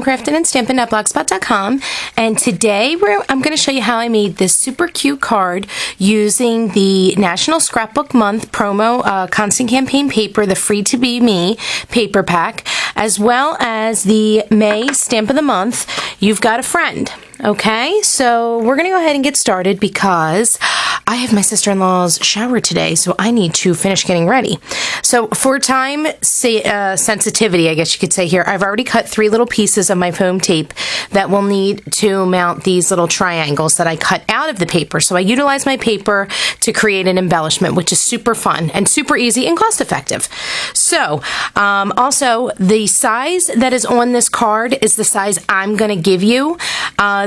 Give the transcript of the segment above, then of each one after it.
craftingandstamping.blogspot.com, and today I'm going to show you how I made this super cute card using the National Scrapbook Month promo Constant Campaign paper, the Free to Be Me paper pack, as well as the May Stamp of the Month, You've Got a Friend. Okay, so we're going to go ahead and get started because I have my sister-in-law's shower today, so I need to finish getting ready. So for time sensitivity, I guess you could say here, I've already cut 3 little pieces of my foam tape that will need to mount these little triangles that I cut out of the paper. So I utilize my paper to create an embellishment, which is super fun and super easy and cost-effective. So also, the size that is on this card is the size I'm going to give you.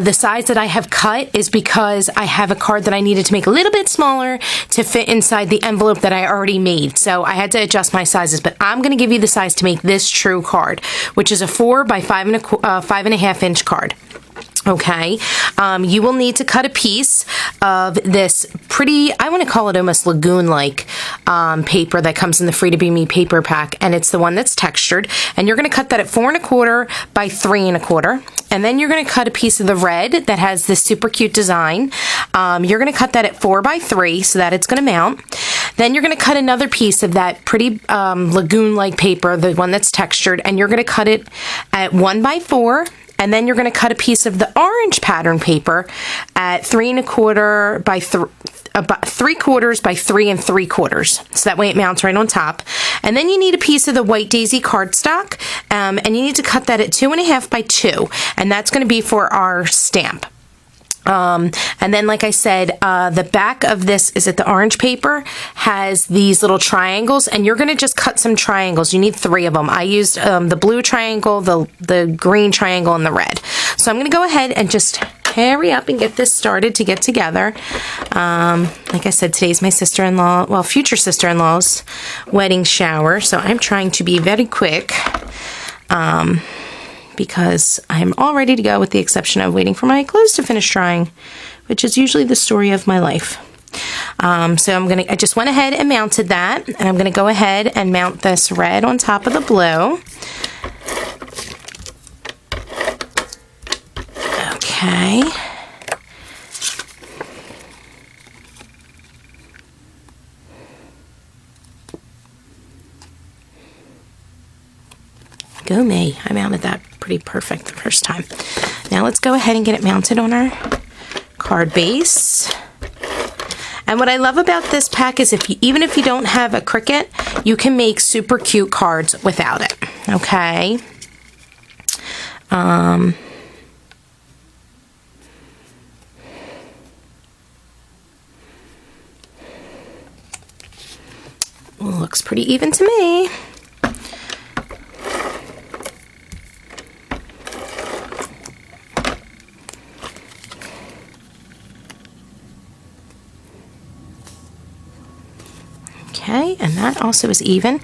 The size that I have cut is because I have a card that I needed to make a little bit smaller to fit inside the envelope that I already made. So I had to adjust my sizes, but I'm going to give you the size to make this true card, which is a 4 by 5.5 inch card. Okay, you will need to cut a piece of this pretty, I want to call it almost lagoon-like paper that comes in the Free to Be Me paper pack, and it's the one that's textured, and you're going to cut that at 4.25 by 3.25, and then you're going to cut a piece of the red that has this super cute design. You're going to cut that at 4 by 3 so that it's going to mount. Then you're going to cut another piece of that pretty lagoon-like paper, the one that's textured, and you're going to cut it at 1 by 4. And then you're going to cut a piece of the orange pattern paper at 3.25 by 3/4 by 3 3/4. So that way it mounts right on top. And then you need a piece of the white daisy cardstock, and you need to cut that at 2.5 by 2. And that's going to be for our stamp. And then, like I said, the back of this, is it the orange paper, has these little triangles, and you're going to just cut some triangles. You need 3 of them. I used the blue triangle, the green triangle, and the red. So I'm going to go ahead and just hurry up and get this started to get together. Like I said, today's my sister-in-law, well, future sister-in-law's wedding shower, so I'm trying to be very quick. Because I'm all ready to go with the exception of waiting for my clothes to finish drying, which is usually the story of my life. So I just went ahead and mounted that, and I'm going to go ahead and mount this red on top of the blue. Okay. Go me. I mounted that pretty perfect the first time. Now let's go ahead and get it mounted on our card base. And what I love about this pack is even if you don't have a Cricut, you can make super cute cards without it. Okay. Looks pretty even to me. Okay, and that also is even.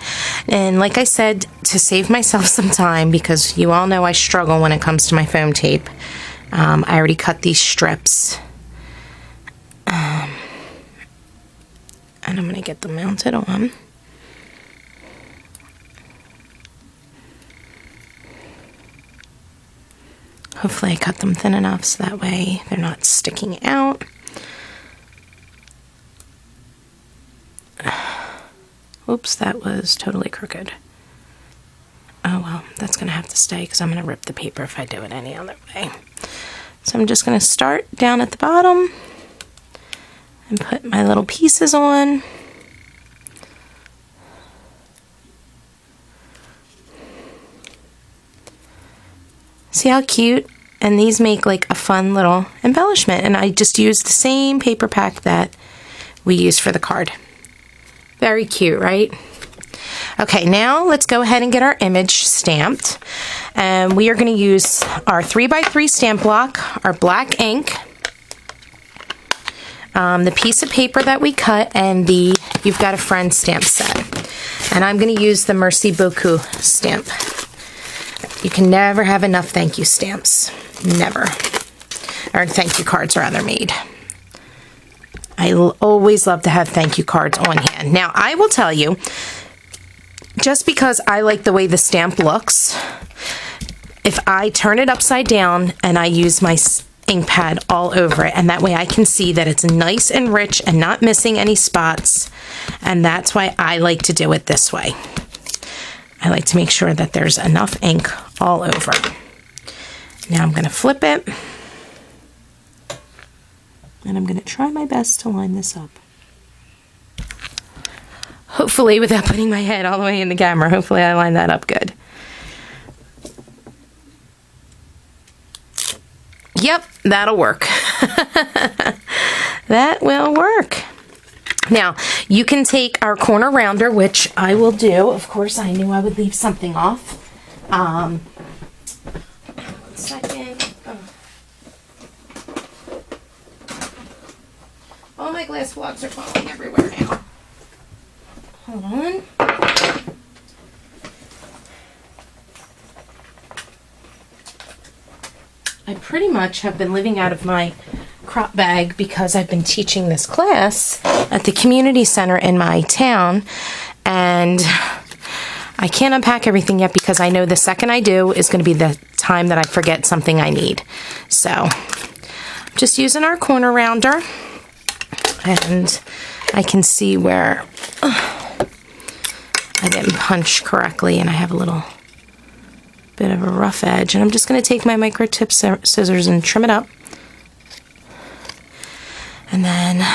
And like I said, to save myself some time, because you all know I struggle when it comes to my foam tape, I already cut these strips. And I'm going to get them mounted on. Hopefully I cut them thin enough so that way they're not sticking out. Oops, that was totally crooked. Oh well, that's going to have to stay because I'm going to rip the paper if I do it any other way. So I'm just going to start down at the bottom and put my little pieces on. See how cute? And these make like a fun little embellishment. And I just used the same paper pack that we used for the card. Very cute, right? Okay, now let's go ahead and get our image stamped. And we are going to use our 3x3 stamp block, our black ink, the piece of paper that we cut, and the You've Got a Friend stamp set. And I'm going to use the Merci Beaucoup stamp. You can never have enough thank you stamps. Never. Or thank you cards, rather, made. I always love to have thank you cards on hand. Now, I will tell you, just because I like the way the stamp looks, if I turn it upside down and I use my ink pad all over it, and that way I can see that it's nice and rich and not missing any spots, and that's why I like to do it this way. I like to make sure that there's enough ink all over. Now I'm going to flip it, and I'm going to try my best to line this up. Hopefully, without putting my head all the way in the camera, hopefully I line that up good. Yep, that'll work. That will work. Now, you can take our corner rounder, which I will do. Of course, I knew I would leave something off. 1 second. All my glass blocks are falling everywhere now. Hold on. I pretty much have been living out of my crop bag because I've been teaching this class at the community center in my town, and I can't unpack everything yet because I know the second I do is going to be the time that I forget something I need. So I'm just using our corner rounder, and I can see where I didn't punch correctly and I have a little bit of a rough edge, and I'm just going to take my micro tip scissors and trim it up. And then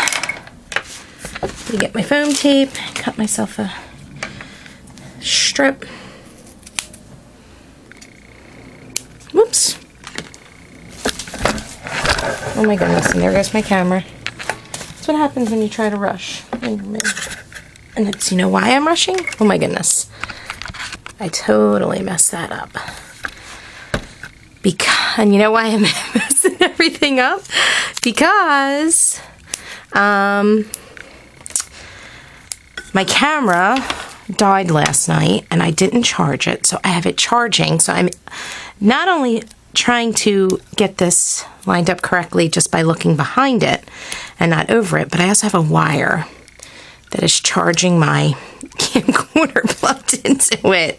you get my foam tape, cut myself a strip. Whoops. Oh my goodness, and there goes my camera. That's what happens when you try to rush. And it's, you know why I'm rushing? Oh my goodness. I totally messed that up. And you know why I'm messing everything up? Because my camera died last night and I didn't charge it, so I have it charging. So I'm not only trying to get this lined up correctly just by looking behind it and not over it, but I also have a wire that is charging my camcorder plugged into it.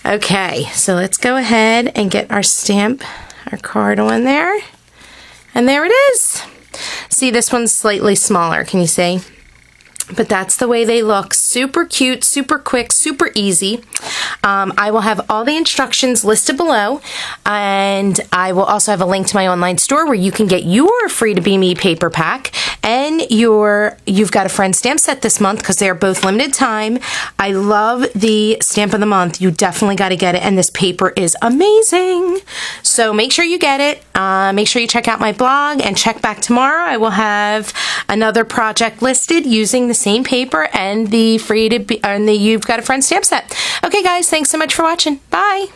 Okay, so let's go ahead and get our stamp, our card on there. And there it is. See, this one's slightly smaller. Can you see? But that's the way they look. Super cute, super quick, super easy. I will have all the instructions listed below, and I will also have a link to my online store where you can get your Free to Be Me paper pack and You've Got a Friend stamp set this month because they are both limited time. I love the stamp of the month. You definitely got to get it, and this paper is amazing. So make sure you get it. Make sure you check out my blog and check back tomorrow. I will have another project listed using the same paper and the You've Got a Friend stamp set. Okay, guys, thanks so much for watching. Bye.